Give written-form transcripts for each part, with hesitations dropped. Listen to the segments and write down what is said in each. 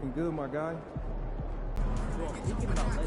Looking good, my guy. Well, thinking about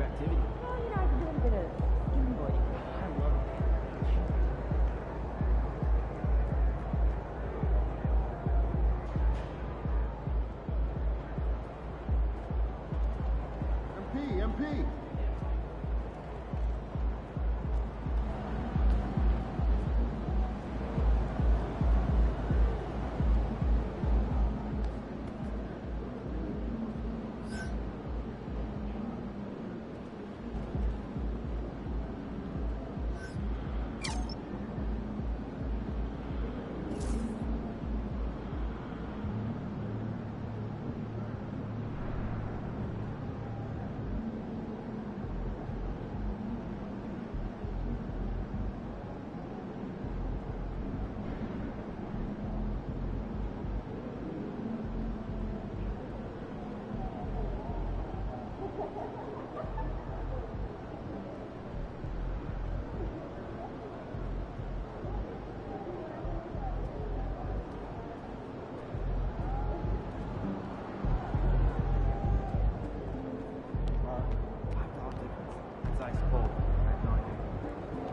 activity. Well, you know, I've been doing a bit of skateboarding. I love it. MP.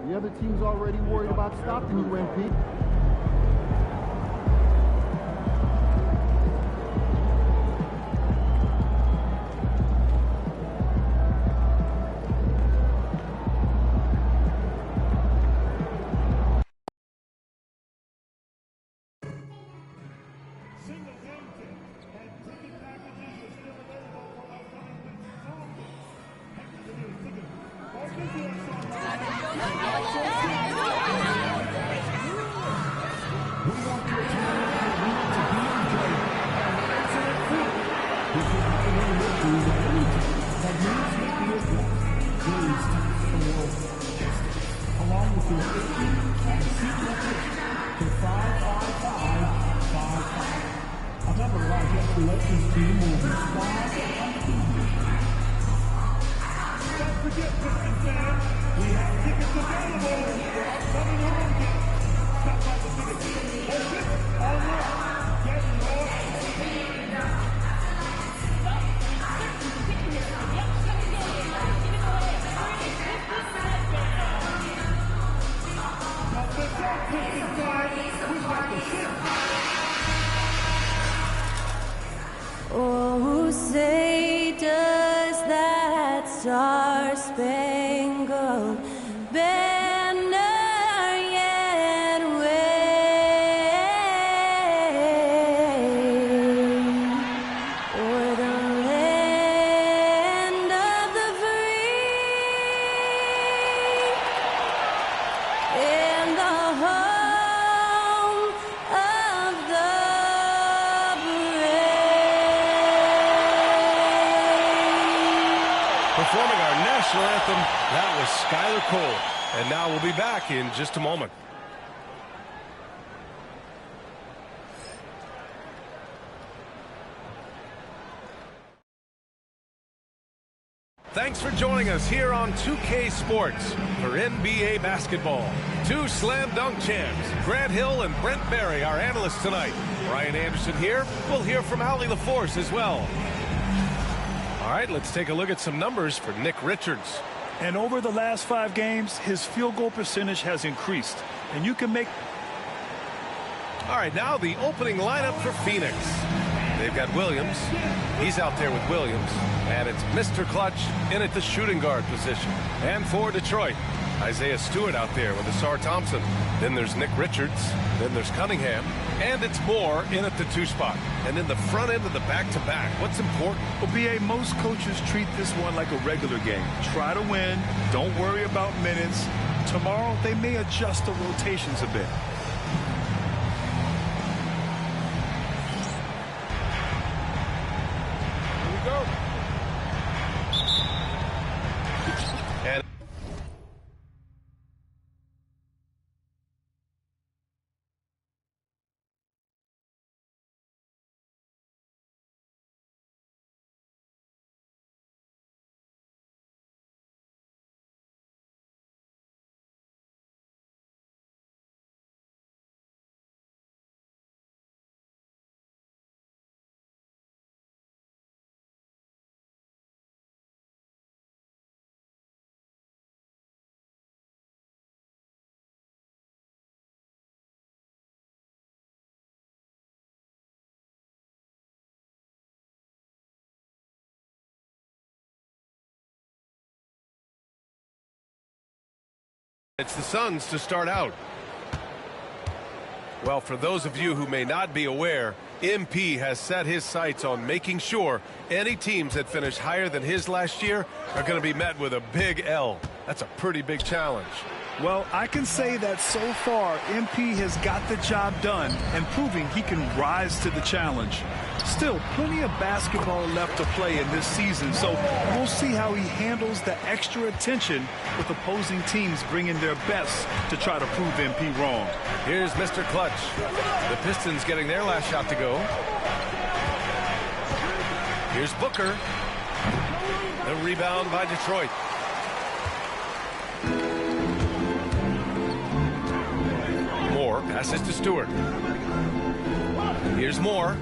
The other team's already worried about stopping you, MP. Oh, say does that star-spangled banner yet wave o'er the land of the free? That was Skylar Cole. And now we'll be back in just a moment. Thanks for joining us here on 2K Sports for NBA basketball. Two slam dunk champs, Grant Hill and Brent Barry, our analysts tonight. Brian Anderson here. We'll hear from Allie LaForce as well. All right, let's take a look at some numbers for Nick Richards. And over the last 5 games, his field goal percentage has increased. And you can make... All right, now the opening lineup for Phoenix. They've got Williams. He's out there with Williams. And it's Mr. Clutch in at the shooting guard position. And for Detroit, Isaiah Stewart out there with Asar Thompson. Then there's Nick Richards. Then there's Cunningham. And it's Moore in at the 2 spot. And in the front end of the back-to-back, what's important? Well, BA, most coaches treat this one like a regular game. Try to win. Don't worry about minutes. Tomorrow, they may adjust the rotations a bit. It's the Suns to start out. Well, for those of you who may not be aware, MP has set his sights on making sure any teams that finish higher than his last year are going to be met with a big L. That's a pretty big challenge. Well, I can say that so far, MP has got the job done and proving he can rise to the challenge. Still, plenty of basketball left to play in this season, so we'll see how he handles the extra attention with opposing teams bringing their best to try to prove MP wrong. Here's Mr. Clutch. The Pistons getting their last shot to go. Here's Booker. The rebound by Detroit. Moore passes to Stewart. Here's Moore.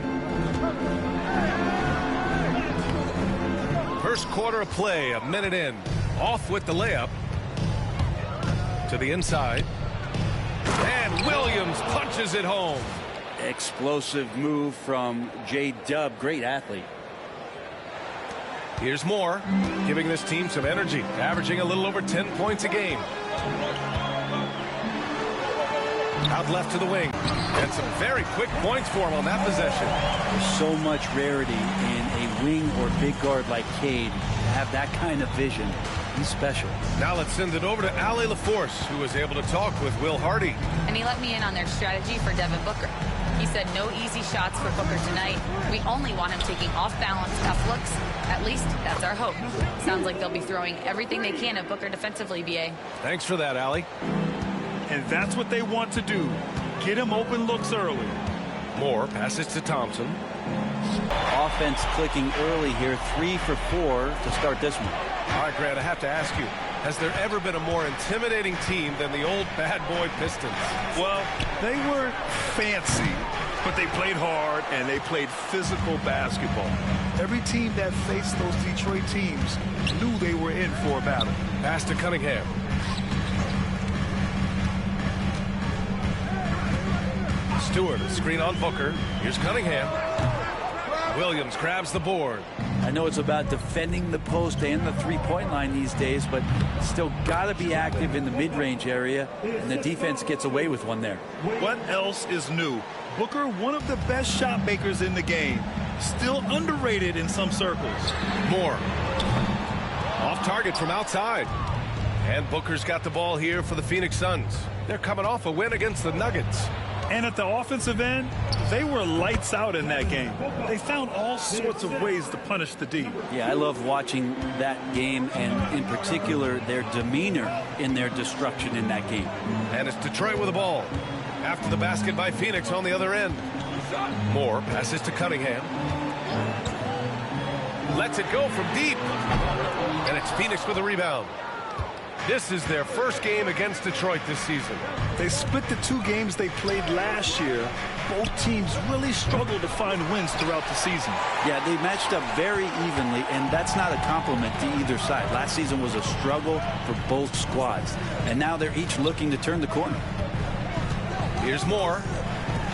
First quarter of play, a minute in. Off with the layup. To the inside. And Williams punches it home. Explosive move from J-Dub. Great athlete. Here's Moore, giving this team some energy, averaging a little over 10 points a game. Out left to the wing. And some very quick points for him on that possession. There's so much rarity in a wing or big guard like Cade. To have that kind of vision, he's special. Now let's send it over to Allie LaForce, who was able to talk with Will Hardy. And he let me in on their strategy for Devin Booker. He said no easy shots for Booker tonight. We only want him taking off-balance tough looks. At least that's our hope. Sounds like they'll be throwing everything they can at Booker defensively, BA. Thanks for that, Allie. And that's what they want to do. Get him open looks early. Moore passes to Thompson. Offense clicking early here. 3 for 4 to start this one. All right, Grant, I have to ask you, has there ever been a more intimidating team than the old bad boy Pistons? Well, they weren't fancy, but they played hard and they played physical basketball. Every team that faced those Detroit teams knew they were in for a battle. Pass to Cunningham. Stewart, screen on Booker. Here's Cunningham. Williams grabs the board. I know it's about defending the post and the three-point line these days, but still got to be active in the mid-range area, and the defense gets away with one there. What else is new? Booker, one of the best shot makers in the game. Still underrated in some circles. Moore. Off target from outside. And Booker's got the ball here for the Phoenix Suns. They're coming off a win against the Nuggets. And at the offensive end, they were lights out in that game. They found all sorts of ways to punish the D. Yeah, I love watching that game, and in particular, their demeanor in their destruction in that game. And it's Detroit with the ball. After the basket by Phoenix on the other end. Moore passes to Cunningham. Lets it go from deep. And it's Phoenix with a rebound. This is their first game against Detroit this season. They split the 2 games they played last year. Both teams really struggled to find wins throughout the season. Yeah, they matched up very evenly, and that's not a compliment to either side. Last season was a struggle for both squads, and now they're each looking to turn the corner. Here's Moore.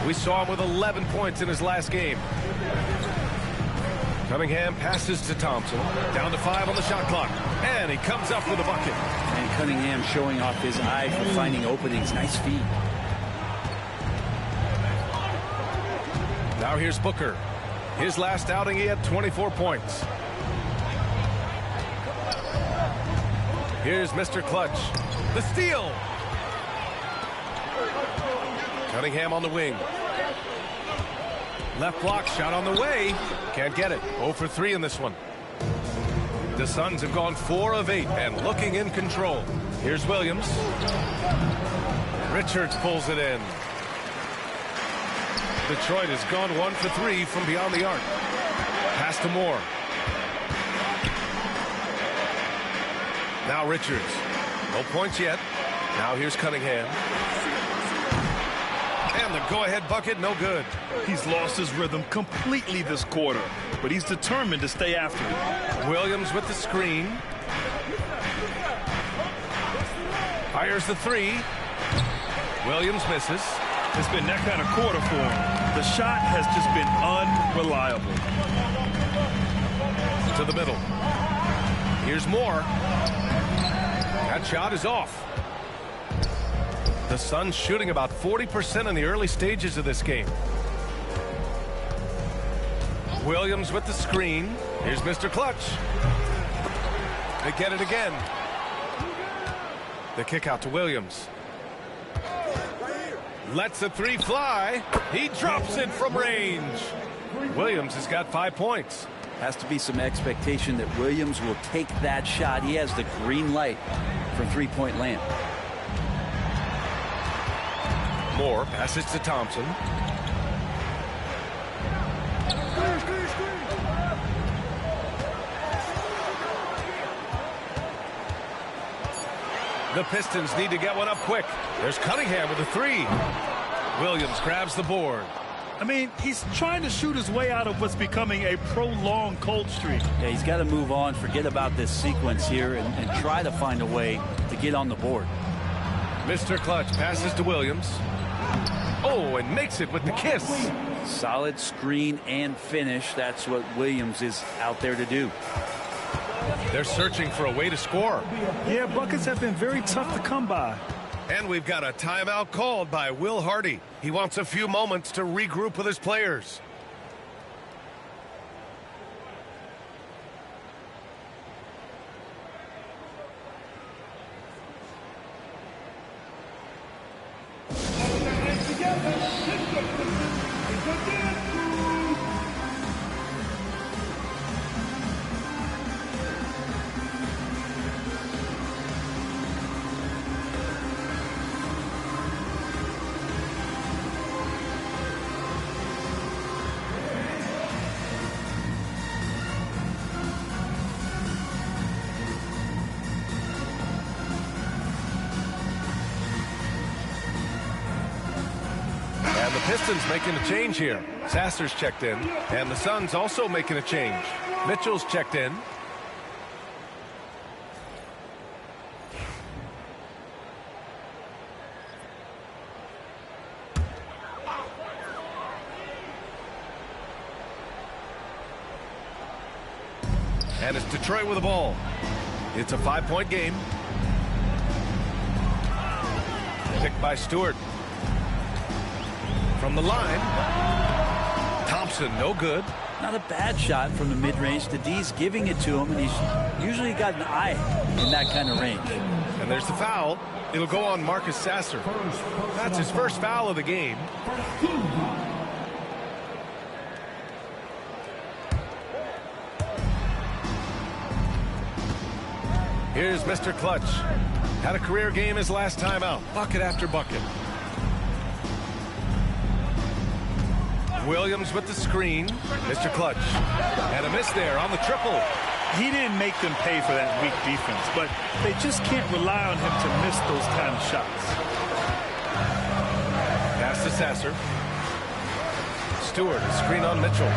We saw him with 11 points in his last game. Cunningham passes to Thompson. Down to 5 on the shot clock. And he comes up with a bucket. And Cunningham showing off his eye for finding openings. Nice feed. Now here's Booker. His last outing, he had 24 points. Here's Mr. Clutch. The steal. Cunningham on the wing. Left block shot on the way. Can't get it. 0 for 3 in this one. The Suns have gone 4 of 8 and looking in control. Here's Williams. Richards pulls it in. Detroit has gone 1 for 3 from beyond the arc. Pass to Moore. Now Richards. No points yet. Now here's Cunningham. And the go-ahead bucket, no good. He's lost his rhythm completely this quarter, but he's determined to stay after it. Williams with the screen. Fires the 3. Williams misses. It's been that kind of quarter for him. The shot has just been unreliable. To the middle. Here's Moore. That shot is off. The Suns shooting about 40% in the early stages of this game. Williams with the screen. Here's Mr. Clutch. They get it again. The kick out to Williams. Lets the 3 fly. He drops it from range. Williams has got 5 points. Has to be some expectation that Williams will take that shot. He has the green light from three-point land. Moore passes to Thompson. The Pistons need to get one up quick. There's Cunningham with a 3. Williams grabs the board. I mean, he's trying to shoot his way out of what's becoming a prolonged cold streak. Yeah, he's got to move on, forget about this sequence here, and try to find a way to get on the board. Mr. Clutch passes to Williams. Oh, and makes it with the kiss. Solid screen and finish. That's what Williams is out there to do. They're searching for a way to score. Yeah, buckets have been very tough to come by. And we've got a timeout called by Will Hardy. He wants a few moments to regroup with his players. Pistons making a change here. Sasser's checked in, and the Suns also making a change. Mitchell's checked in. And it's Detroit with the ball. It's a 5-point game. Picked by Stewart. From the line, Thompson, no good. Not a bad shot from the mid-range. The D's giving it to him, and he's usually got an eye in that kind of range. And And there's the foul. It'll go on Marcus Sasser. That's his first foul of the game. Here's Mr. Clutch. Had a career game his last time out. Bucket after bucket. Williams with the screen. Mr. Clutch. And a miss there on the triple. He didn't make them pay for that weak defense, but they just can't rely on him to miss those kind of shots. Pass to Sasser. Stewart, a screen on Mitchell.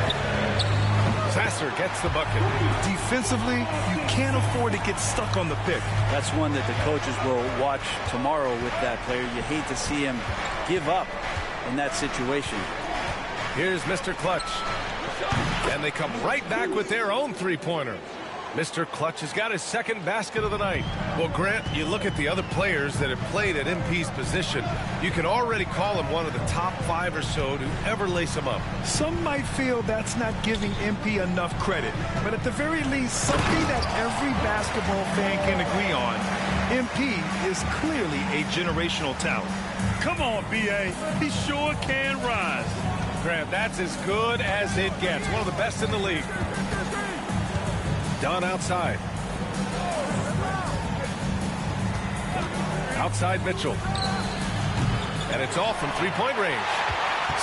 Sasser gets the bucket. Defensively, you can't afford to get stuck on the pick. That's one that the coaches will watch tomorrow with that player. You hate to see him give up in that situation. Here's Mr. Clutch. And they come right back with their own three-pointer. Mr. Clutch has got his second basket of the night. Well, Grant, you look at the other players that have played at MP's position, you can already call him one of the top 5 or so to ever lace him up. Some might feel that's not giving MP enough credit, but at the very least, something that every basketball fan can agree on, MP is clearly a generational talent. Come on, B.A. He sure can rise. Grant, that's as good as it gets. One of the best in the league. Dunn outside. Outside Mitchell. And it's off from three-point range.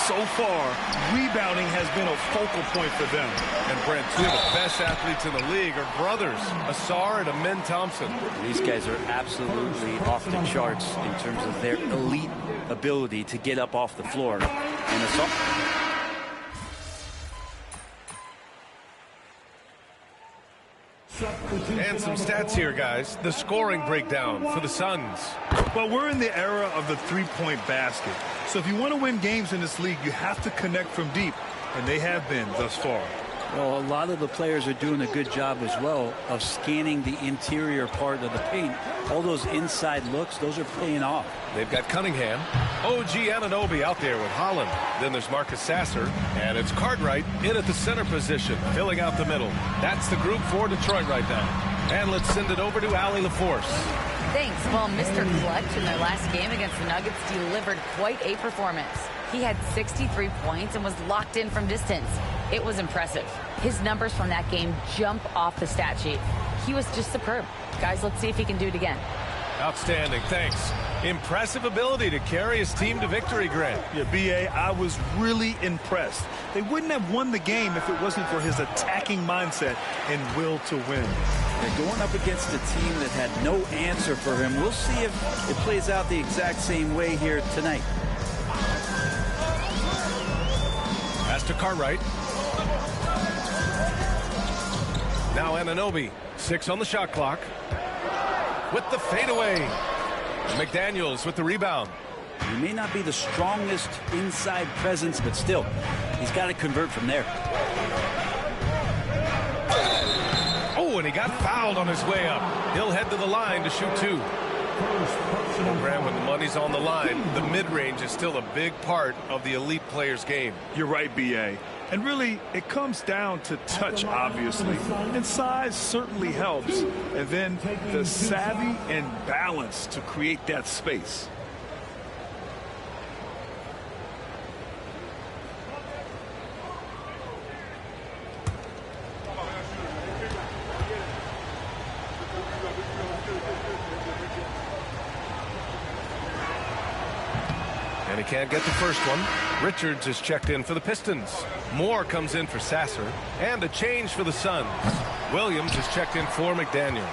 So far, rebounding has been a focal point for them. And Brent, two of the best athletes in the league are brothers, Asar and Amin Thompson. These guys are absolutely off the charts in terms of their elite ability to get up off the floor. And Asar... And some stats here, guys. The scoring breakdown for the Suns. Well, we're in the era of the three-point basket. So if you want to win games in this league, you have to connect from deep. And they have been thus far. Well, a lot of the players are doing a good job as well of scanning the interior part of the paint. All those inside looks, those are paying off. They've got Cunningham, OG Anunoby out there with Holland. Then there's Marcus Sasser, and it's Cartwright in at the center position, filling out the middle. That's the group for Detroit right now. And let's send it over to Allie LaForce. Thanks. Well, Mr. Clutch in their last game against the Nuggets delivered quite a performance. He had 63 points and was locked in from distance. It was impressive. His numbers from that game jump off the stat sheet. He was just superb. Guys, let's see if he can do it again. Outstanding, thanks. Impressive ability to carry his team to victory, Grant. Yeah, B.A., I was really impressed. They wouldn't have won the game if it wasn't for his attacking mindset and will to win. They're going up against a team that had no answer for him. We'll see if it plays out the exact same way here tonight. Pass to Cartwright. Now Anunoby, 6 on the shot clock. With the fadeaway. McDaniels with the rebound. He may not be the strongest inside presence, but still, he's got to convert from there. Oh, and he got fouled on his way up. He'll head to the line to shoot 2. Graham, when the money's on the line, the mid-range is still a big part of the elite player's game. You're right, B.A. And really, it comes down to touch, obviously. And size certainly helps. And then the savvy and balance to create that space. And he can't get the first one. Richards is checked in for the Pistons. Moore comes in for Sasser. And a change for the Suns. Williams is checked in for McDaniels.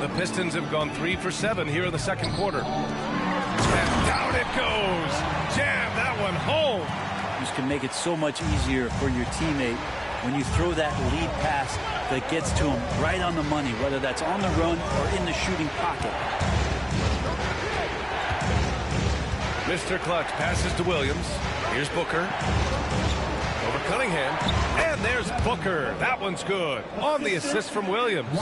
The Pistons have gone 3 for 7 here in the second quarter. And down it goes. Jam that one home. This can make it so much easier for your teammate when you throw that lead pass that gets to him right on the money, whether that's on the run or in the shooting pocket. Mr. Clutch passes to Williams. Here's Booker. Over Cunningham. And there's Booker. That one's good. On the assist from Williams.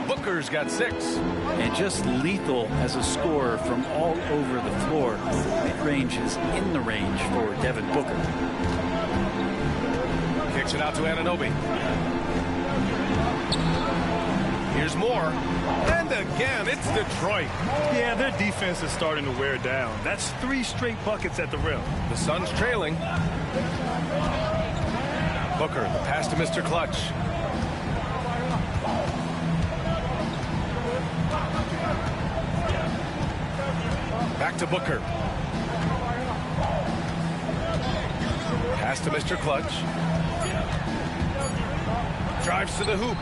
Booker's got 6. And just lethal as a scorer from all over the floor. Mid-range is in the range for Devin Booker. Kicks it out to Anunoby. Here's more. And again, it's Detroit. Yeah, their defense is starting to wear down. That's 3 straight buckets at the rim. The Suns trailing. Booker, the pass to Mr. Clutch. Back to Booker. Pass to Mr. Clutch. Drives to the hoop.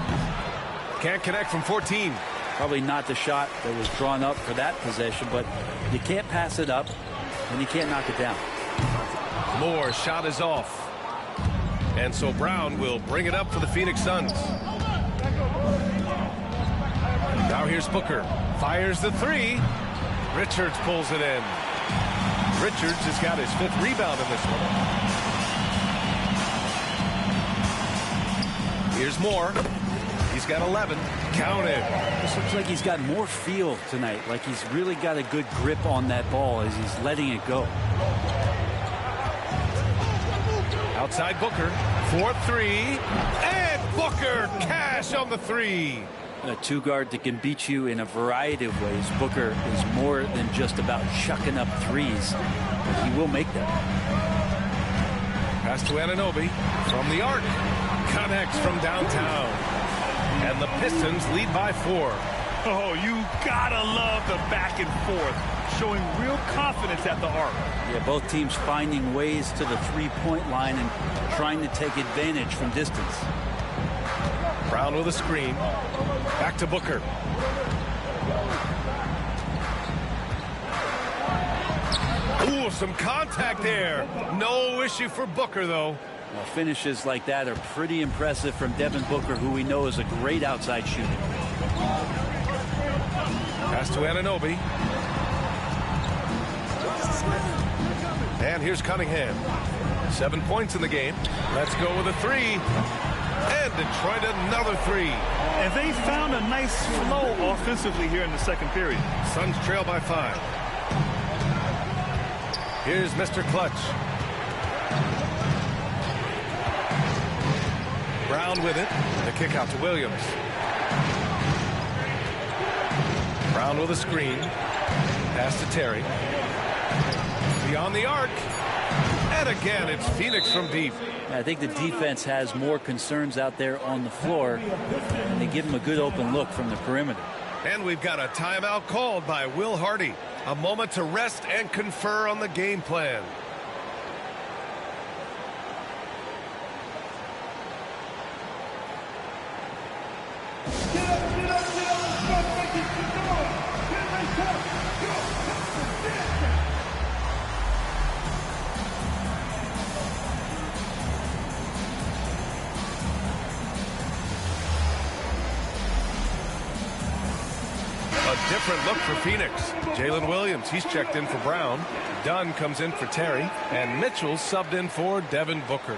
Can't connect from 14. Probably not the shot that was drawn up for that possession, but you can't pass it up and you can't knock it down. Moore's shot is off. And so Brown will bring it up for the Phoenix Suns. Now here's Booker. Fires the 3. Richards pulls it in. Richards has got his 5th rebound in this one. Here's Moore. He's got 11. Counted. This looks like he's got more feel tonight, like he's really got a good grip on that ball as he's letting it go. Outside Booker. 4-3. And Booker cash on the 3. A 2-guard that can beat you in a variety of ways. Booker is more than just about chucking up 3s. He will make them. Pass to Anunoby from the arc. Connects from downtown. And the Pistons lead by 4. Oh, you gotta love the back and forth. Showing real confidence at the arc. Yeah, both teams finding ways to the 3-point line and trying to take advantage from distance. Brown with a screen. Back to Booker. Ooh, some contact there. No issue for Booker, though. Well, finishes like that are pretty impressive from Devin Booker, who we know is a great outside shooter. Pass to Anunoby. And here's Cunningham. 7 points in the game. Let's go with a 3. And Detroit another 3. And they found a nice flow offensively here in the second period. Suns trail by 5. Here's Mr. Clutch. Brown with it. The kick out to Williams. Brown with a screen. Pass to Terry. Beyond the arc. And again, it's Phoenix from deep. I think the defense has more concerns out there on the floor, and they give them a good open look from the perimeter. And we've got a timeout called by Will Hardy. A moment to rest and confer on the game plan. Different look for Phoenix. Jalen Williams, he's checked in for Brown. Dunn comes in for Terry. And Mitchell subbed in for Devin Booker.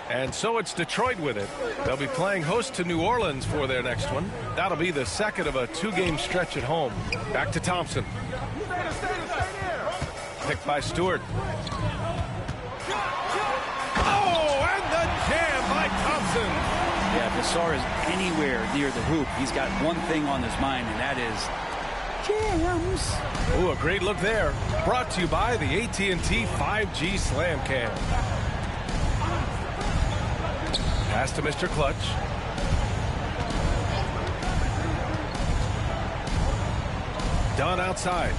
And so it's Detroit with it. They'll be playing host to New Orleans for their next one. That'll be the second of a 2-game stretch at home. Back to Thompson. Picked by Stewart. Oh, and the jam by Thompson. Yeah, if Nassar is anywhere near the hoop, he's got one thing on his mind, and that is jams. Ooh, a great look there. Brought to you by the AT&T 5G Slam Cam. Pass to Mr. Clutch. Dunn outside.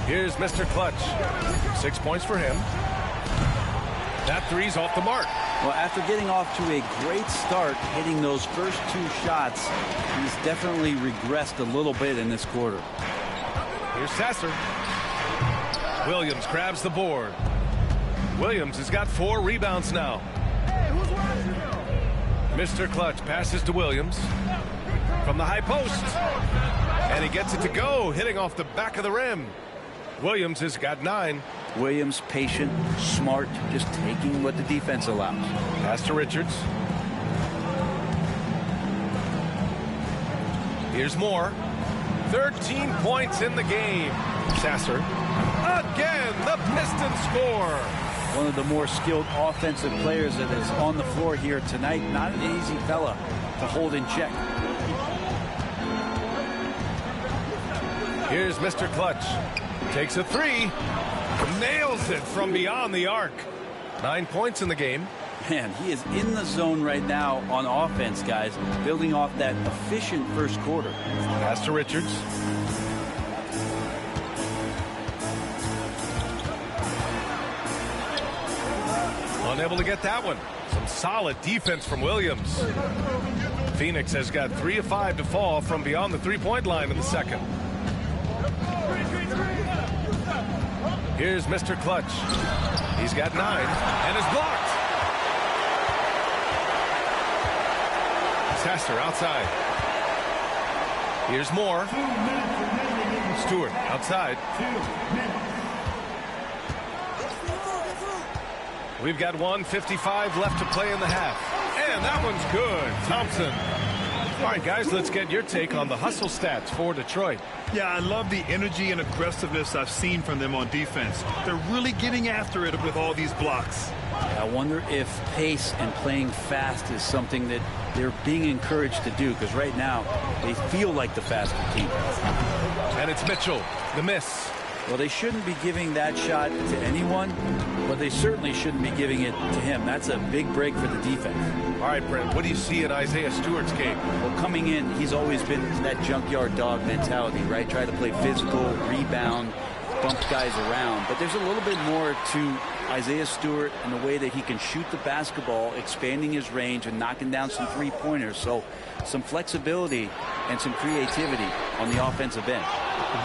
Here's Mr. Clutch. 6 points for him. That 3's off the mark. Well, after getting off to a great start, hitting those first 2 shots, he's definitely regressed a little bit in this quarter. Here's Sasser. Williams grabs the board. Williams has got 4 rebounds now. Mr. Clutch passes to Williams from the high post. And he gets it to go, hitting off the back of the rim. Williams has got 9. Williams, patient, smart, just taking what the defense allows. Pass to Richards. Here's Moore. 13 points in the game. Sasser. Again, the Pistons score. One of the more skilled offensive players that is on the floor here tonight. Not an easy fella to hold in check. Here's Mr. Clutch. Takes a three. Nails it from beyond the arc. 9 points in the game. Man, he is in the zone right now on offense, guys, building off that efficient first quarter. Pass to Richards. Unable to get that one. Some solid defense from Williams. Phoenix has got 3 of 5 to fall from beyond the three-point line in the second. Here's Mr. Clutch. He's got 9 and is blocked. Sasser outside. Here's Moore. Stewart outside. We've got 1:55 left to play in the half. And that one's good. Thompson. All right, guys, let's get your take on the hustle stats for Detroit. Yeah, I love the energy and aggressiveness I've seen from them on defense. They're really getting after it with all these blocks. I wonder if pace and playing fast is something that they're being encouraged to do, because right now they feel like the faster team. And it's Mitchell, the miss. Well, they shouldn't be giving that shot to anyone, but they certainly shouldn't be giving it to him. That's a big break for the defense. All right, Brent, what do you see in Isaiah Stewart's game? Well, coming in, he's always been that junkyard dog mentality, right? Try to play physical, rebound, bump guys around. But there's a little bit more to Isaiah Stewart and the way that he can shoot the basketball, expanding his range and knocking down some three-pointers. So some flexibility and some creativity on the offensive end.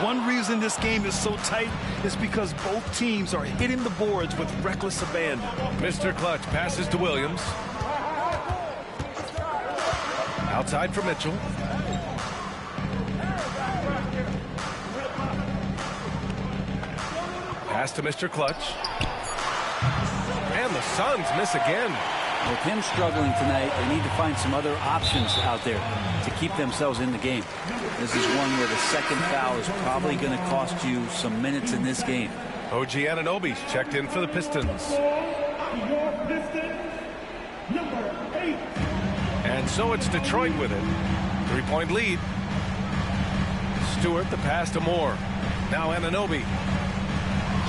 One reason this game is so tight is because both teams are hitting the boards with reckless abandon. Mr. Clutch passes to Williams. Outside for Mitchell. Pass to Mr. Clutch. And the Suns miss again. With him struggling tonight, they need to find some other options out there to keep themselves in the game. This is one where the second foul is probably going to cost you some minutes in this game. OG Anunoby's checked in for the Pistons. And so it's Detroit with it. 3-point lead. Stewart, the pass to Moore. Now Anunoby.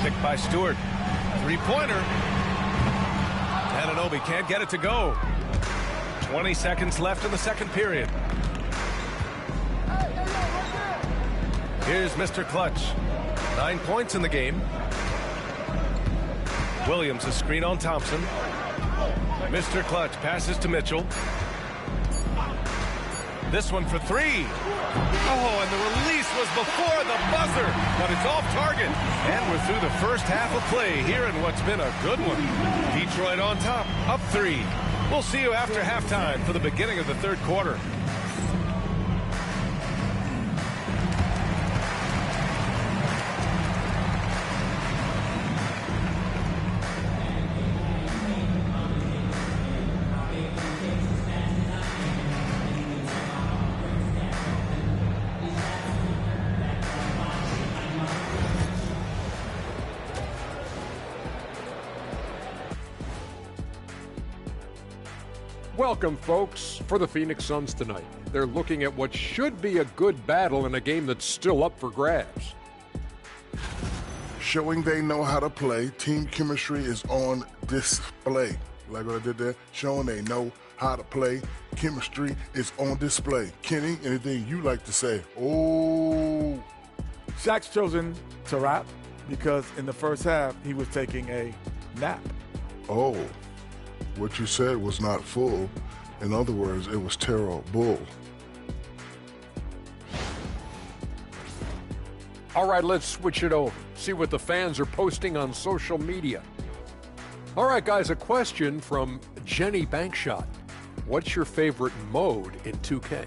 Picked by Stewart. Three-pointer. Anunoby can't get it to go. 20 seconds left in the second period. Here's Mr. Clutch. 9 points in the game. Williams a screen on Thompson. Mr. Clutch passes to Mitchell. This one for three. Oh, and the release was before the buzzer, but it's off target. And we're through the first half of play here in what's been a good one. Detroit on top, up 3. We'll see you after halftime for the beginning of the third quarter. Welcome, folks, for the Phoenix Suns tonight. They're looking at what should be a good battle in a game that's still up for grabs. Showing they know how to play, team chemistry is on display. Like what I did there, showing they know how to play, chemistry is on display. Kenny, anything you like to say? Oh. Shaq's chosen to rap because in the first half, he was taking a nap. Oh. What you said was not full. In other words, it was terrible. All right, let's switch it over. See what the fans are posting on social media. All right, guys, a question from Jenny Bankshot. What's your favorite mode in 2K?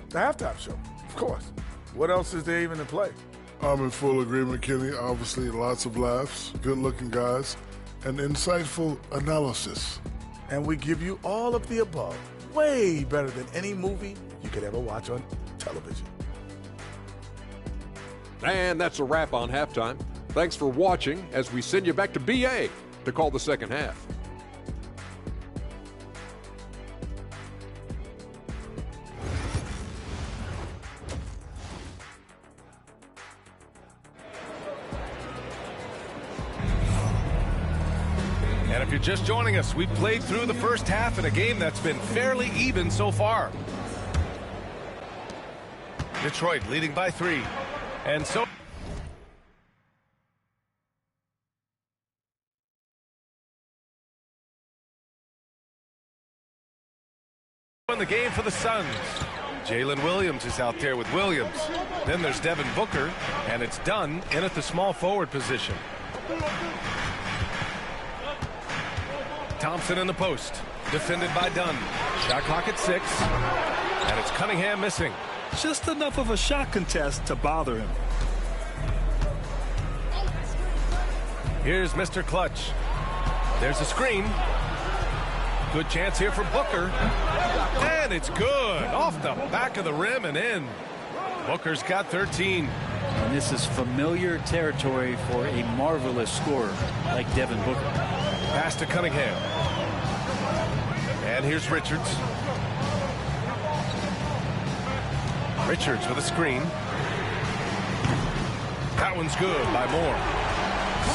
The halftime show, of course. What else is there even to play? I'm in full agreement, Kenny. Obviously, lots of laughs, good-looking guys, and insightful analysis. And we give you all of the above, way better than any movie you could ever watch on television. And that's a wrap on halftime. Thanks for watching as we send you back to BA to call the second half. And if you're just joining us, we've played through the first half in a game that's been fairly even so far. Detroit leading by 3. And so in the game for the Suns. Jalen Williams is out there with Williams. Then there's Devin Booker, and it's Dunn in at the small forward position. Thompson in the post, defended by Dunn. Shot clock at 6, and it's Cunningham missing. Just enough of a shot contest to bother him. Here's Mr. Clutch. There's a screen. Good chance here for Booker. And it's good. Off the back of the rim and in. Booker's got 13. And this is familiar territory for a marvelous scorer like Devin Booker. Pass to Cunningham. And here's Richards. Richards with a screen. That one's good by Moore.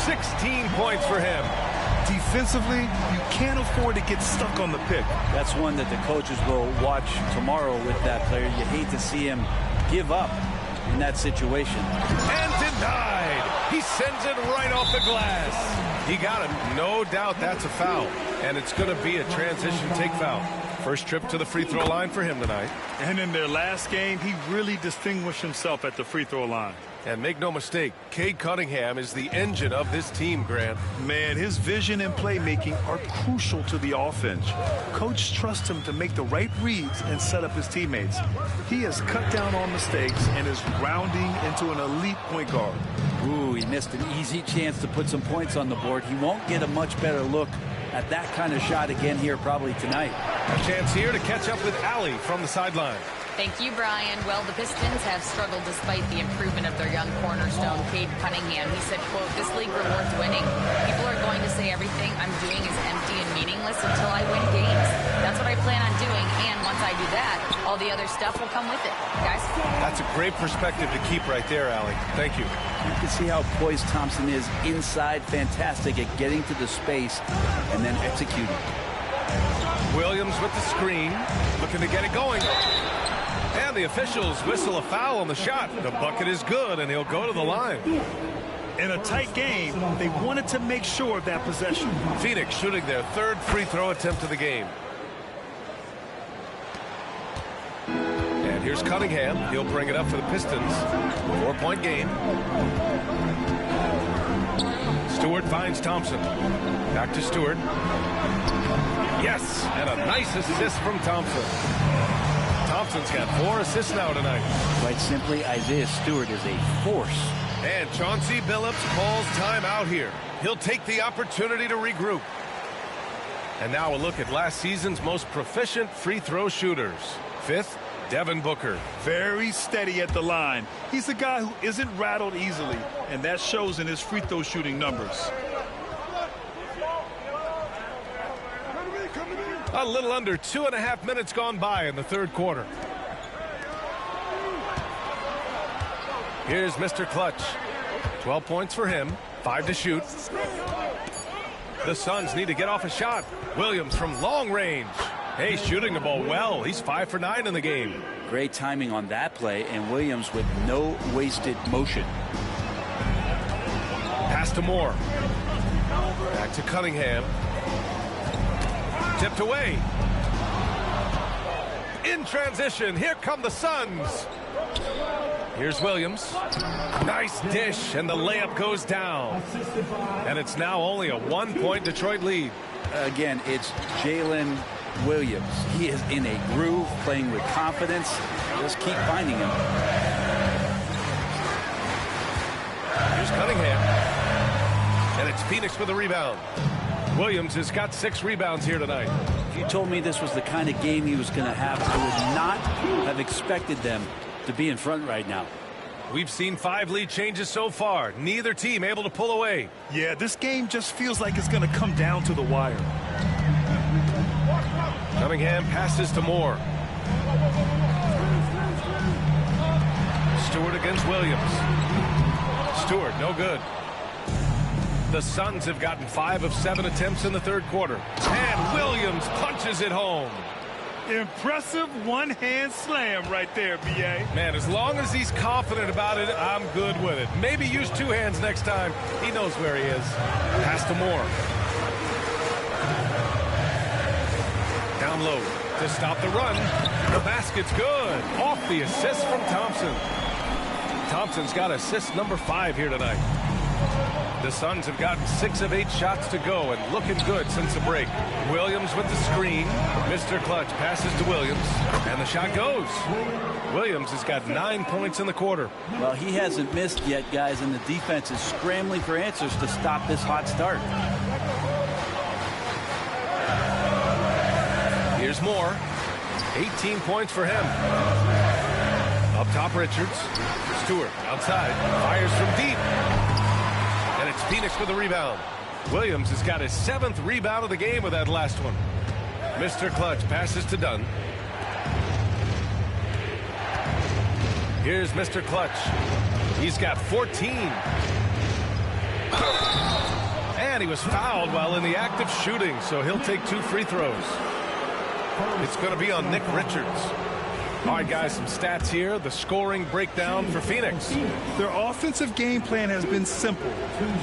16 points for him. Defensively, you can't afford to get stuck on the pick. That's one that the coaches will watch tomorrow with that player. You hate to see him give up in that situation. And denied. He sends it right off the glass. He got him. No doubt that's a foul. And it's going to be a transition take foul. First trip to the free throw line for him tonight. And in their last game, he really distinguished himself at the free throw line. And make no mistake, Cade Cunningham is the engine of this team, Grant. Man, his vision and playmaking are crucial to the offense. Coach trusts him to make the right reads and set up his teammates. He has cut down on mistakes and is rounding into an elite point guard. Ooh, he missed an easy chance to put some points on the board. He won't get a much better look at that kind of shot again here probably tonight. A chance here to catch up with Allie from the sideline. Thank you, Brian. Well, the Pistons have struggled despite the improvement of their young cornerstone, Cade Cunningham. He said, quote, "This league rewards winning. People are going to say everything I'm doing is empty and meaningless until I win games. That's what I plan on doing, and once I do that, all the other stuff will come with it." Guys? That's a great perspective to keep right there, Allie. Thank you. You can see how poised Thompson is inside. Fantastic at getting to the space and then executing. Williams with the screen, looking to get it going. And the officials whistle a foul on the shot. The bucket is good, and he'll go to the line. In a tight game, they wanted to make sure of that possession. Phoenix shooting their third free throw attempt of the game. And here's Cunningham. He'll bring it up for the Pistons. 4-point game. Stewart finds Thompson. Back to Stewart. Yes, and a nice assist from Thompson. Thompson's got 4 assists now tonight. Quite simply, Isaiah Stewart is a force. And Chauncey Billups calls time out here. He'll take the opportunity to regroup. And now a look at last season's most proficient free throw shooters. 5th, Devin Booker. Very steady at the line. He's a guy who isn't rattled easily, and that shows in his free throw shooting numbers. A little under 2.5 minutes gone by in the third quarter. Here's Mr. Clutch. 12 points for him, 5 to shoot. The Suns need to get off a shot. Williams from long range. Hey, shooting the ball well. He's 5 for 9 in the game. Great timing on that play, and Williams with no wasted motion. Pass to Moore. Back to Cunningham. Tipped away. In transition, here come the Suns. Here's Williams. Nice dish, and the layup goes down. And it's now only a 1-point Detroit lead. Again, it's Jalen Williams. He is in a groove, playing with confidence. Just keep finding him. Here's Cunningham. And it's Phoenix with a rebound. Williams has got 6 rebounds here tonight. If you told me this was the kind of game he was going to have, I would not have expected them to be in front right now. We've seen 5 lead changes so far. Neither team able to pull away. Yeah, this game just feels like it's going to come down to the wire. Cunningham passes to Moore. Stewart against Williams. Stewart, no good. The Suns have gotten 5 of 7 attempts in the third quarter. And Williams punches it home. Impressive one-hand slam right there, B.A. Man, as long as he's confident about it, I'm good with it. Maybe use 2 hands next time. He knows where he is. Pass to Moore. Down low to stop the run. The basket's good. Off the assist from Thompson. Thompson's got assist number 5 here tonight. The Suns have gotten 6 of 8 shots to go and looking good since the break. Williams with the screen. Mr. Clutch passes to Williams, and the shot goes. Williams has got 9 points in the quarter. Well, he hasn't missed yet, guys, and the defense is scrambling for answers to stop this hot start. Here's Moore. 18 points for him. Up top, Richards. Stewart outside. Fires from deep. And it's Phoenix with the rebound. Williams has got his 7th rebound of the game with that last one. Mr. Clutch passes to Dunn. Here's Mr. Clutch. He's got 14. And he was fouled while in the act of shooting, so he'll take 2 free throws. It's going to be on Nick Richards. All right, guys, some stats here. The scoring breakdown for Phoenix. Their offensive game plan has been simple.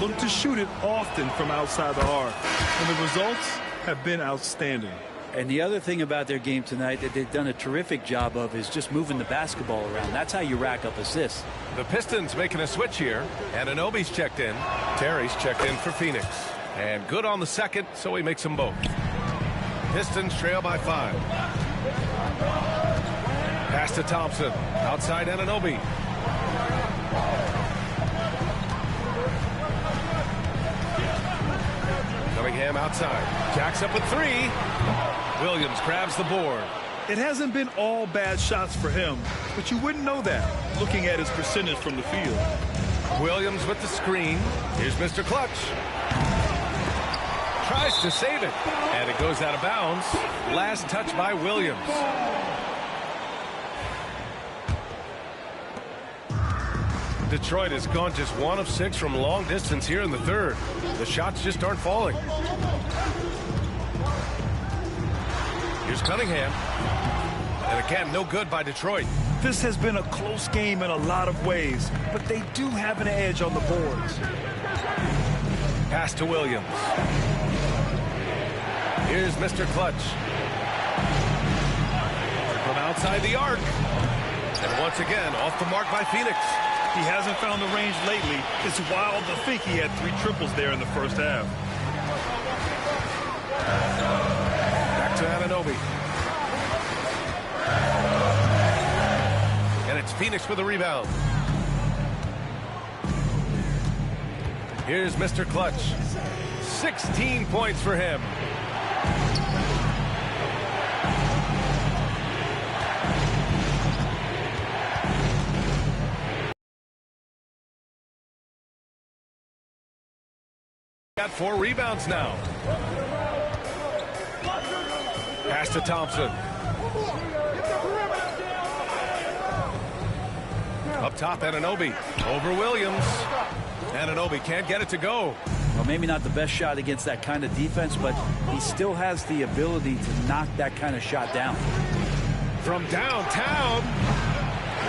Look to shoot it often from outside the arc. And the results have been outstanding. And the other thing about their game tonight that they've done a terrific job of is just moving the basketball around. That's how you rack up assists. The Pistons making a switch here. And Anunoby's checked in. Terry's checked in for Phoenix. And good on the second, so he makes them both. Pistons trail by 5. Pass to Thompson. Outside Anunoby. Cunningham outside. Jacks up with 3. Williams grabs the board. It hasn't been all bad shots for him, but you wouldn't know that looking at his percentage from the field. Williams with the screen. Here's Mr. Clutch. Tries to save it. And it goes out of bounds. Last touch by Williams. Detroit has gone just 1 of 6 from long distance here in the third. The shots just aren't falling. Here's Cunningham. And again, no good by Detroit. This has been a close game in a lot of ways, but they do have an edge on the boards. Pass to Williams. Here's Mr. Clutch. From outside the arc. And once again, off the mark by Phoenix. He hasn't found the range lately. It's wild to think he had 3 triples there in the first half. Back to Anunoby. And it's Phoenix with a rebound. Here's Mr. Clutch. 16 points for him. Got 4 rebounds now. Pass to Thompson. Up top, Anunoby. Over Williams. Anunoby can't get it to go. Well, maybe not the best shot against that kind of defense, but he still has the ability to knock that kind of shot down. From downtown,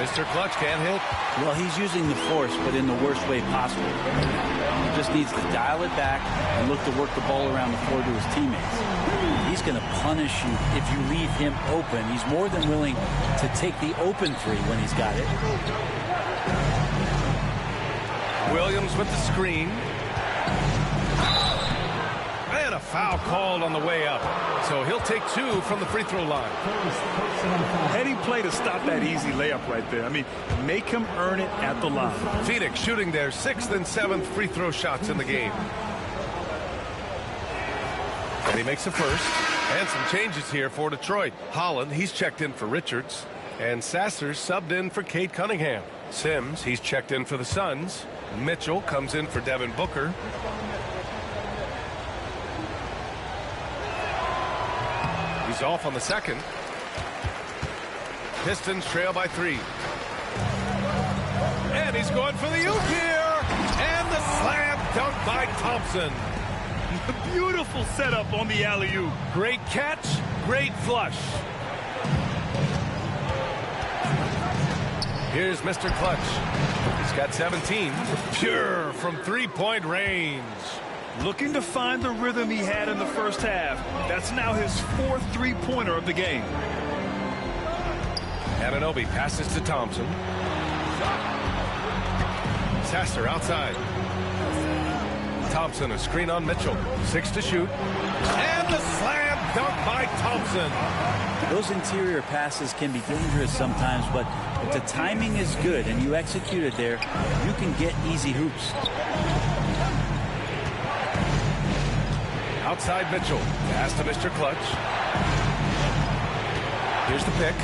Mr. Clutch can't hit. Well, he's using the force, but in the worst way possible. He just needs to dial it back and look to work the ball around the floor to his teammates. He's going to punish you if you leave him open. He's more than willing to take the open 3 when he's got it. Williams with the screen. And a foul called on the way up. So he'll take 2 from the free throw line. Heady play to stop that easy layup right there. I mean, make him earn it at the line. Phoenix shooting their 6th and 7th free throw shots in the game. And he makes the first. And some changes here for Detroit. Holland, he's checked in for Richards. And Sasser subbed in for Cade Cunningham. Sims, he's checked in for the Suns. Mitchell comes in for Devin Booker. He's off on the second. Pistons trail by 3. And he's going for the oop here. And the slam dunk by Thompson. Beautiful setup on the alley-oop. Great catch, great flush. Here's Mr. Clutch. He's got 17. Pure from three-point range. Looking to find the rhythm he had in the first half. That's now his 4th three-pointer of the game. Anunoby passes to Thompson. Sasser outside. Thompson, a screen on Mitchell. 6 to shoot. And the slam dunk by Thompson. Those interior passes can be dangerous sometimes, but if the timing is good and you execute it there, you can get easy hoops. Outside Mitchell. Pass to Mr. Clutch. Here's the pick.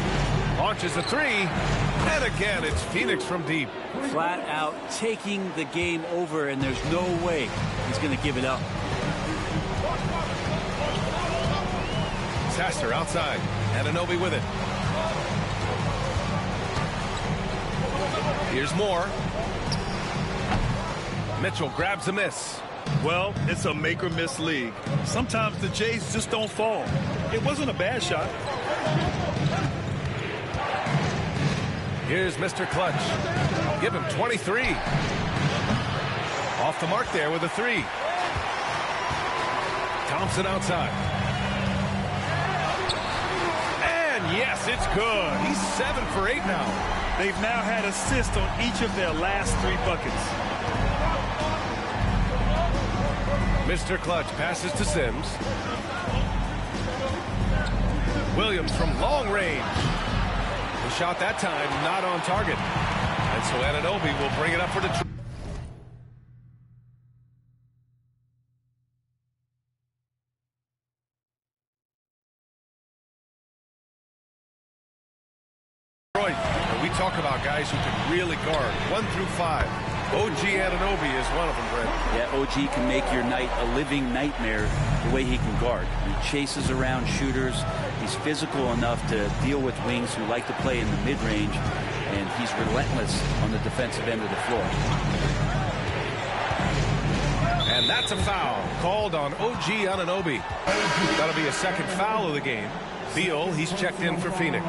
Launches a 3. And again, it's Phoenix from deep. Flat out taking the game over, and there's no way he's going to give it up. Sasser outside. Anunoby with it. Here's more. Mitchell grabs a miss. Well, it's a make-or-miss league. Sometimes the Jays just don't fall. It wasn't a bad shot. Here's Mr. Clutch. Give him 23. Off the mark there with a 3. Thompson outside. And yes, it's good. He's 7 for 8 now. They've now had assists on each of their last 3 buckets. Mr. Clutch passes to Sims. Williams from long range. The shot that time not on target. And so Anunoby will bring it up for Detroit. And we talk about guys who can really guard 1 through 5. OG Anunoby is one of them, Brent. Yeah, OG can make your night a living nightmare the way he can guard. He chases around shooters. He's physical enough to deal with wings who like to play in the mid-range, and he's relentless on the defensive end of the floor. And that's a foul called on OG Anunoby. That'll be a second foul of the game. Beal, he's checked in for Phoenix.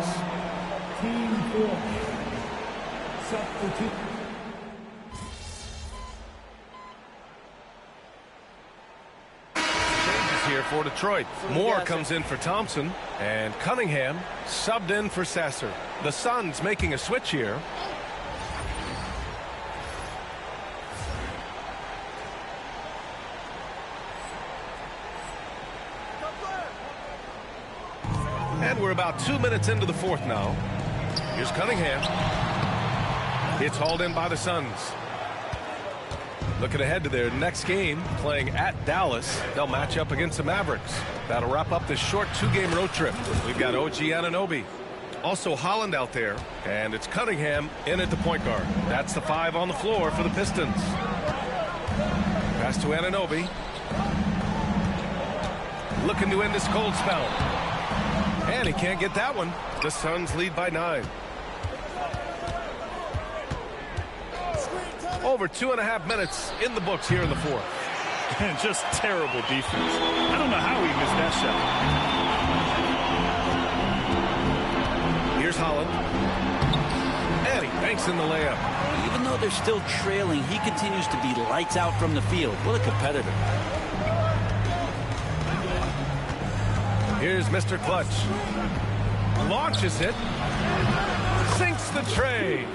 Here for Detroit. Moore comes in for Thompson, and Cunningham subbed in for Sasser. The Suns making a switch here. And we're about 2 minutes into the 4th now. Here's Cunningham. It's hauled in by the Suns. Looking ahead to their next game, playing at Dallas. They'll match up against the Mavericks. That'll wrap up this short 2-game road trip. We've got OG Anunoby. Also Holland out there. And it's Cunningham in at the point guard. That's the 5 on the floor for the Pistons. Pass to Anunoby. Looking to end this cold spell. And he can't get that one. The Suns lead by 9. Over 2.5 minutes in the books here in the 4th. And just terrible defense. I don't know how he missed that shot. Here's Holland. And he banks in the layup. Even though they're still trailing, he continues to be lights out from the field. What a competitor. Here's Mr. Clutch. Launches it. Sinks the tray.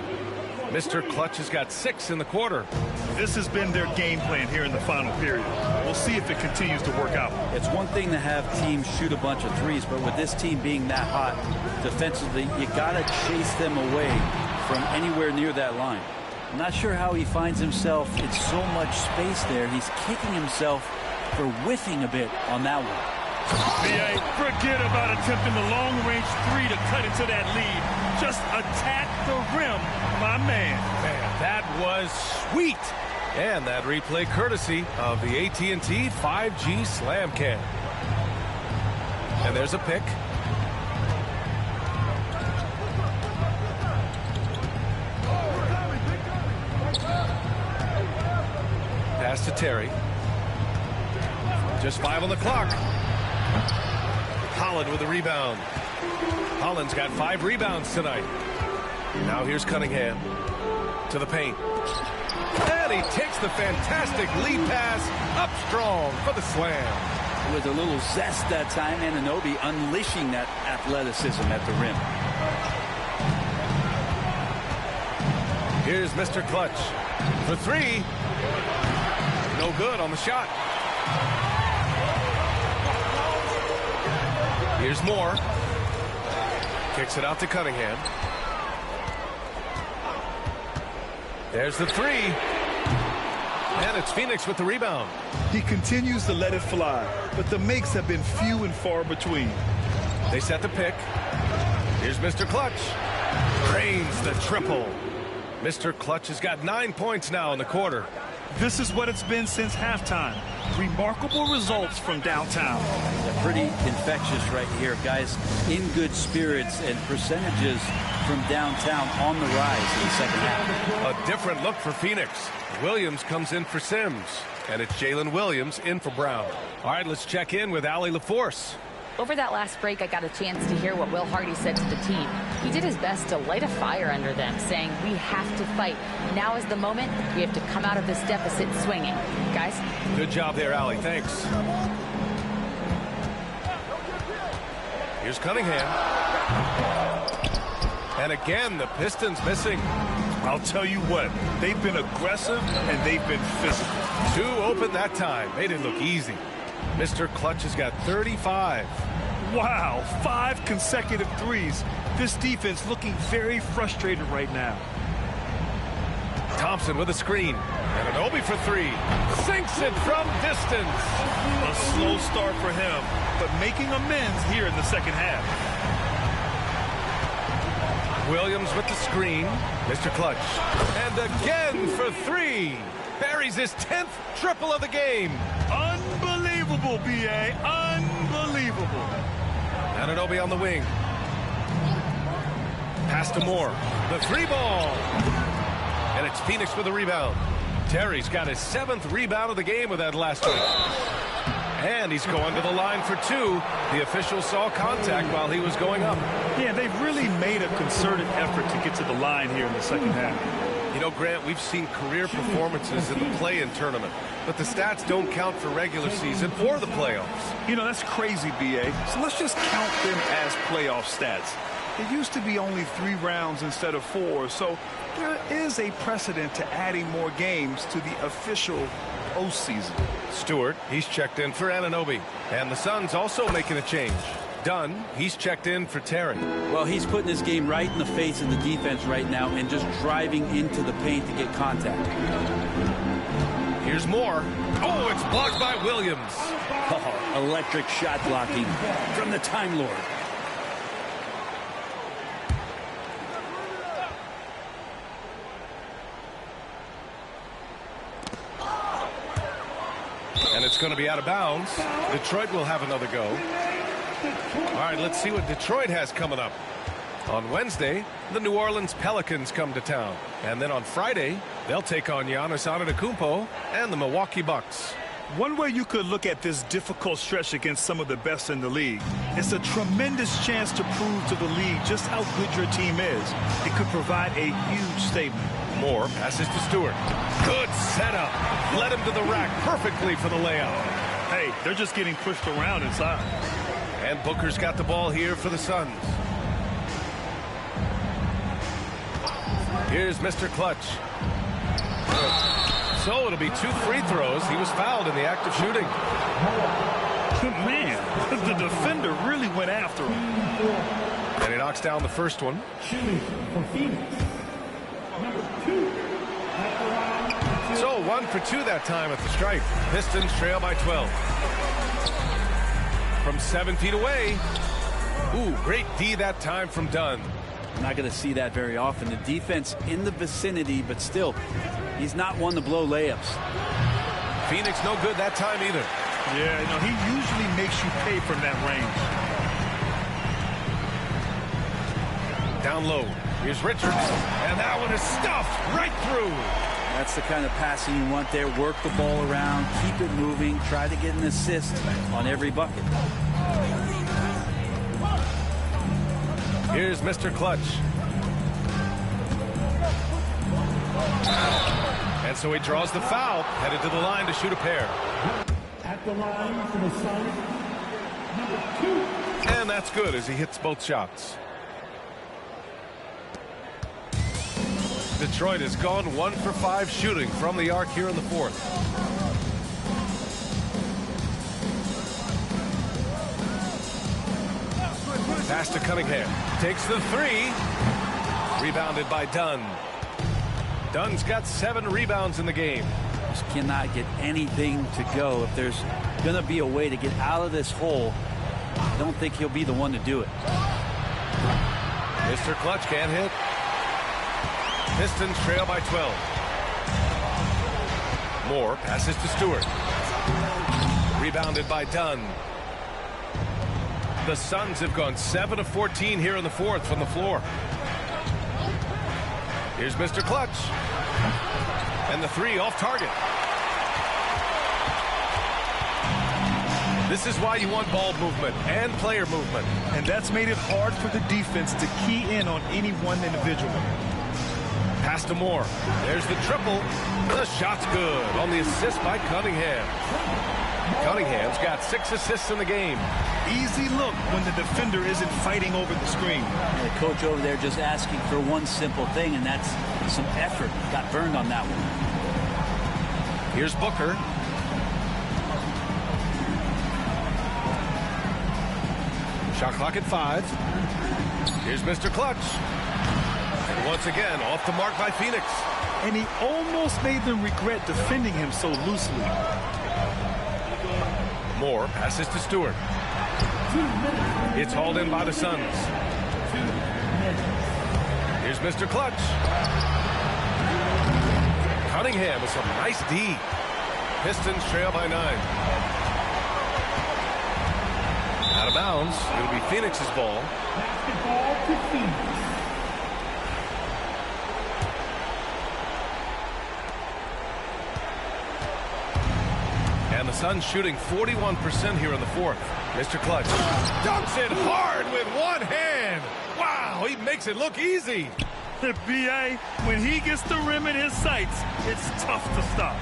Mr. Clutch has got 6 in the quarter. This has been their game plan here in the final period. We'll see if it continues to work out. It's one thing to have teams shoot a bunch of threes, but with this team being that hot defensively, you got to chase them away from anywhere near that line. I'm not sure how he finds himself in so much space there. He's kicking himself for whiffing a bit on that one. BA, forget about attempting the long-range three to cut into that lead. Just attack the rim, my man. Man, that was sweet. And that replay courtesy of the AT&T 5G Slam Cam. And there's a pick. Pass to Terry. Just 5 on the clock. Holland with the rebound. Holland's got 5 rebounds tonight. Now here's Cunningham to the paint. And he takes the fantastic lead pass up strong for the slam. With a little zest that time, Anunoby unleashing that athleticism at the rim. Here's Mr. Clutch for 3. No good on the shot. Here's Moore. Kicks it out to Cunningham. There's the 3. And it's Phoenix with the rebound. He continues to let it fly, but the makes have been few and far between. They set the pick. Here's Mr. Clutch. Drains the triple. Mr. Clutch has got 9 points now in the quarter. This is what it's been since halftime. Remarkable results from downtown. They're pretty infectious right here. Guys in good spirits and percentages from downtown on the rise in the second half. A different look for Phoenix. Williams comes in for Sims. And it's Jalen Williams in for Brown. All right, let's check in with Allie LaForce. Over that last break, I got a chance to hear what Will Hardy said to the team. He did his best to light a fire under them, saying, we have to fight. Now is the moment. We have to come out of this deficit swinging. Guys? Good job there, Allie. Thanks. Here's Cunningham. And again, the Pistons missing. I'll tell you what, they've been aggressive and they've been physical. 2 open that time. They didn't look easy. Mr. Clutch has got 35. Wow, 5 consecutive threes. This defense looking very frustrated right now. Thompson with a screen. And Anunoby for 3. Sinks it from distance. A slow start for him, but making amends here in the second half. Williams with the screen. Mr. Clutch. And again for 3. Buries his 10th triple of the game. Unbelievable, B.A. Unbelievable. Anunoby on the wing. Pass to Moore. The 3 ball. And it's Phoenix with a rebound. Terry's got his 7th rebound of the game with that last one. And he's going to the line for 2. The official saw contact while he was going up. Yeah, they've really made a concerted effort to get to the line here in the second half. You know, Grant, we've seen career performances in the play-in tournament, but the stats don't count for regular season or the playoffs. You know, that's crazy, B.A. So let's just count them as playoff stats. It used to be only 3 rounds instead of 4, so there is a precedent to adding more games to the official postseason. Stewart, he's checked in for Anunoby, and the Suns also making a change. Dunn, he's checked in for Terry. Well, he's putting his game right in the face of the defense right now and just driving into the paint to get contact. Here's Moore. Oh, it's blocked by Williams. Oh, electric shot blocking from the Time Lord. And it's going to be out of bounds. Detroit will have another go. All right, let's see what Detroit has coming up. On Wednesday, the New Orleans Pelicans come to town. And then on Friday, they'll take on Giannis Antetokounmpo and the Milwaukee Bucks. One way you could look at this difficult stretch against some of the best in the league, it's a tremendous chance to prove to the league just how good your team is. It could provide a huge statement. Moore passes to Stewart. Good setup. Led him to the rack perfectly for the layup. Hey, they're just getting pushed around inside. And Booker's got the ball here for the Suns. Here's Mr. Clutch. So it'll be 2 free throws. He was fouled in the act of shooting. Man, the defender really went after him. And he knocks down the first one. So 1 for 2 that time at the stripe. Pistons trail by 12. from 7 feet away. Ooh, great D that time from Dunn. I'm not going to see that very often. The defense in the vicinity, but still, he's not one to blow layups. Phoenix no good that time either. Yeah, you know, he usually makes you pay from that range. Down low. Here's Richards. And that one is stuffed right through. That's the kind of passing you want there. Work the ball around, keep it moving, try to get an assist on every bucket. Here's Mr. Clutch. And so he draws the foul, headed to the line to shoot a pair. At the line for the Suns, number 2. And that's good as he hits both shots. Detroit has gone 1 for 5 shooting from the arc here in the fourth. Pass to Cunningham. Takes the 3. Rebounded by Dunn. Dunn's got 7 rebounds in the game. Just cannot get anything to go. If there's going to be a way to get out of this hole, I don't think he'll be the one to do it. Mr. Clutch can't hit. Pistons trail by 12. Moore passes to Stewart. Rebounded by Dunn. The Suns have gone 7 of 14 here in the fourth from the floor. Here's Mr. Clutch. And the 3 off target. This is why you want ball movement and player movement. And that's made it hard for the defense to key in on any one individual. Pass to Moore. There's the triple. The shot's good on the assist by Cunningham. Cunningham's got 6 assists in the game. Easy look when the defender isn't fighting over the screen. The coach over there just asking for one simple thing, and that's some effort. Got burned on that one. Here's Booker. Shot clock at 5. Here's Mr. Clutch. And once again, off the mark by Phoenix. And he almost made them regret defending him so loosely. Moore passes to Stewart. It's hauled in by the Suns. Here's Mr. Clutch. Cunningham with some nice D. Pistons trail by 9. Out of bounds. It'll be Phoenix's ball. Basketball to Phoenix. And the Suns shooting 41% here in the fourth. Mr. Clutch dunks it hard with one hand. Wow, he makes it look easy. The BA, when he gets the rim in his sights, it's tough to stop.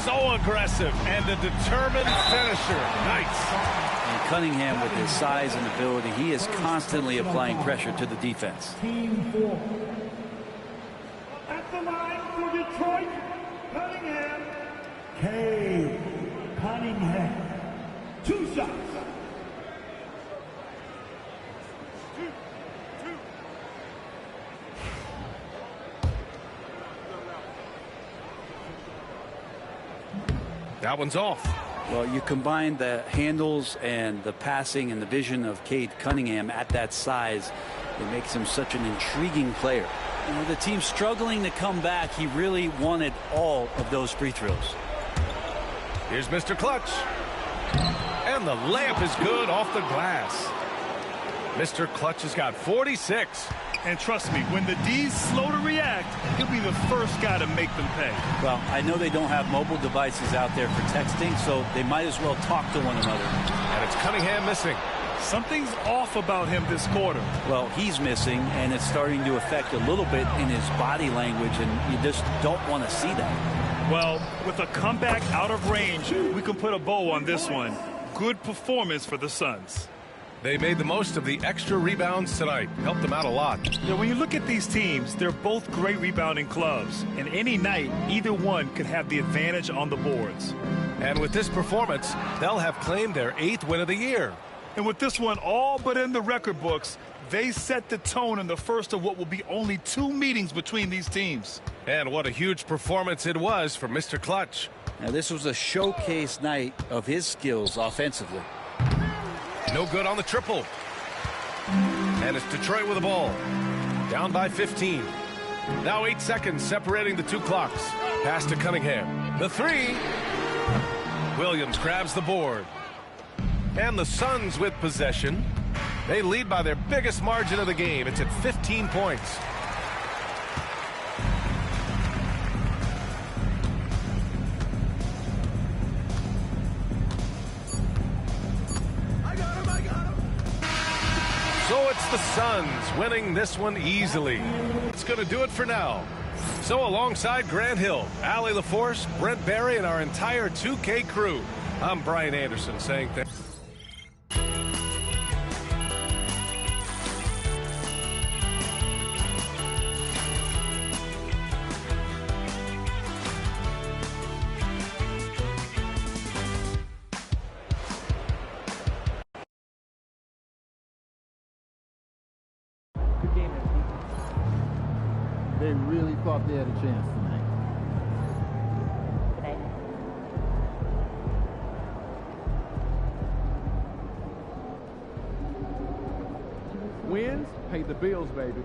So aggressive and a determined finisher. Nice. And Cunningham, with his size and ability, he is constantly applying pressure to the defense. Team 4. At the line for Detroit, Cunningham. Cade Cunningham. 2 shots. That one's off. Well, you combine the handles and the passing and the vision of Cade Cunningham at that size, it makes him such an intriguing player. You know, the team struggling to come back, he really wanted all of those free throws. Here's Mr. Clutch. And the layup is good off the glass. Mr. Clutch has got 46. And trust me, when the D's slow to react, he'll be the first guy to make them pay. Well, I know they don't have mobile devices out there for texting, so they might as well talk to one another. And it's Cunningham missing. Something's off about him this quarter. Well, he's missing, and it's starting to affect a little bit in his body language, and you just don't want to see that. Well, with a comeback out of range, we can put a bow on this one. Good performance for the Suns. They made the most of the extra rebounds tonight. Helped them out a lot. Yeah, when you look at these teams, they're both great rebounding clubs. And any night, either one could have the advantage on the boards. And with this performance, they'll have claimed their 8th win of the year. And with this one all but in the record books, they set the tone in the first of what will be only 2 meetings between these teams. And what a huge performance it was for Mr. Clutch. Now, this was a showcase night of his skills offensively. No good on the triple. And it's Detroit with the ball. Down by 15. Now 8 seconds separating the two clocks. Pass to Cunningham. The three. Williams grabs the board. And the Suns with possession. They lead by their biggest margin of the game. It's at 15 points. So it's the Suns winning this one easily. It's going to do it for now. So alongside Grant Hill, Allie LaForce, Brent Barry, and our entire 2K crew, I'm Brian Anderson saying thanks. They really thought they had a chance tonight. Today. Wins pay the bills, baby.